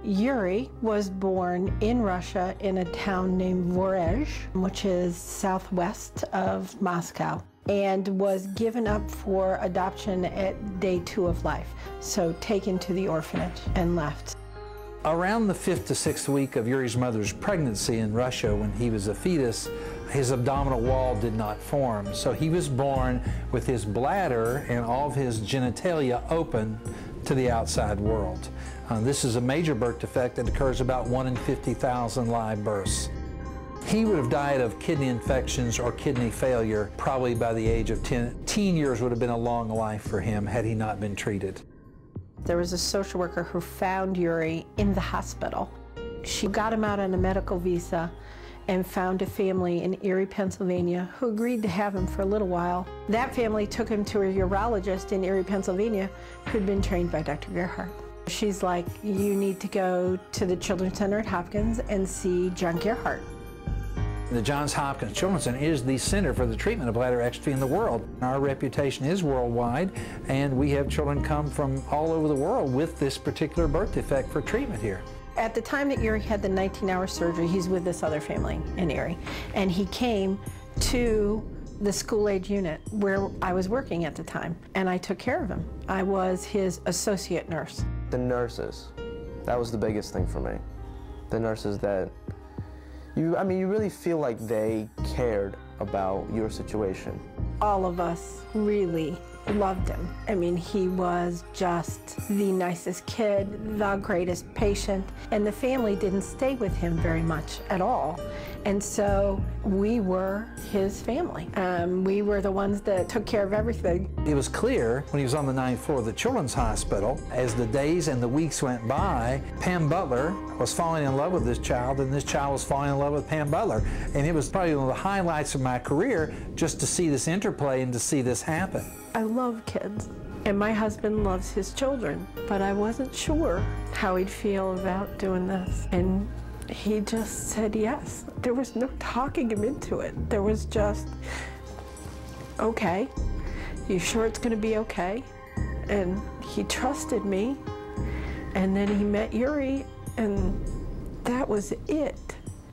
Yuri was born in Russia in a town named Voronezh, which is southwest of Moscow, and was given up for adoption at day 2 of life, so taken to the orphanage and left. Around the 5th to 6th week of Yuri's mother's pregnancy in Russia, when he was a fetus, his abdominal wall did not form, so he was born with his bladder and all of his genitalia open to the outside world. This is a major birth defect that occurs about 1 in 50,000 live births. He would have died of kidney infections or kidney failure probably by the age of 10. Teen years would have been a long life for him had he not been treated. There was a social worker who found Yuri in the hospital. She got him out on a medical visa and found a family in Erie, Pennsylvania, who agreed to have him for a little while. That family took him to a urologist in Erie, Pennsylvania, who'd been trained by Dr. Gearhart. She's like, you need to go to the Children's Center at Hopkins and see John Gearhart. The Johns Hopkins Children's Center is the center for the treatment of bladder atrophy in the world. Our reputation is worldwide, and we have children come from all over the world with this particular birth defect for treatment here. At the time that Yuri had the 19-hour surgery, he's with this other family in Erie, and he came to the school-age unit where I was working at the time, and I took care of him. I was his associate nurse. The nurses, that was the biggest thing for me. The nurses that, you really feel like they cared about your situation. All of us really loved him. I mean, he was just the nicest kid, the greatest patient, and the family didn't stay with him very much at all. And so we were his family. We were the ones that took care of everything. It was clear when he was on the 9th floor of the Children's Hospital, as the days and the weeks went by, Pam Butler was falling in love with this child, and this child was falling in love with Pam Butler. And it was probably one of the highlights of my career just to see this interplay and to see this happen. I love kids, and my husband loves his children, but I wasn't sure how he'd feel about doing this. And he just said yes. There was no talking him into it. There was just, okay, you sure it's gonna be okay? And he trusted me, and then he met Yuri, and that was it.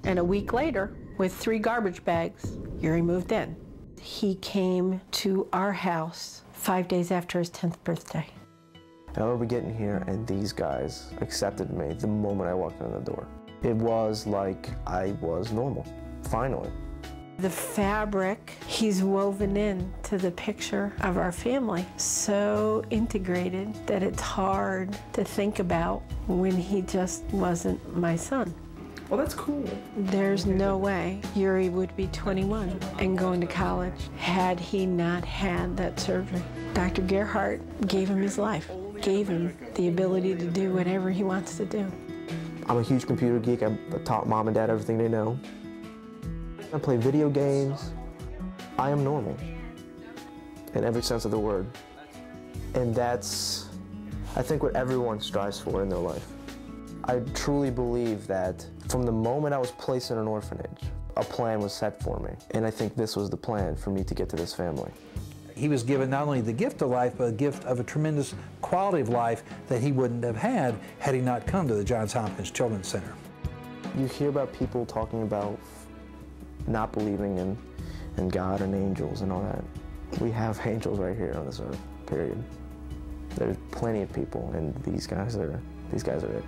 And a week later, with 3 garbage bags, Yuri moved in. He came to our house 5 days after his 10th birthday. I remember getting here and these guys accepted me the moment I walked in the door. It was like I was normal, finally. The fabric he's woven in to the picture of our family, so integrated that it's hard to think about when he just wasn't my son. Well, that's cool. There's no way Yuri would be 21 and going to college had he not had that surgery. Dr. Gearhart gave him his life, gave him the ability to do whatever he wants to do. I'm a huge computer geek. I taught mom and dad everything they know. I play video games. I am normal in every sense of the word. And that's, I think, what everyone strives for in their life. I truly believe that from the moment I was placed in an orphanage, a plan was set for me. And I think this was the plan for me to get to this family. He was given not only the gift of life, but a gift of a tremendous quality of life that he wouldn't have had he not come to the Johns Hopkins Children's Center. You hear about people talking about not believing in God and angels and all that. We have angels right here on this earth, period. There's plenty of people, and these guys are it.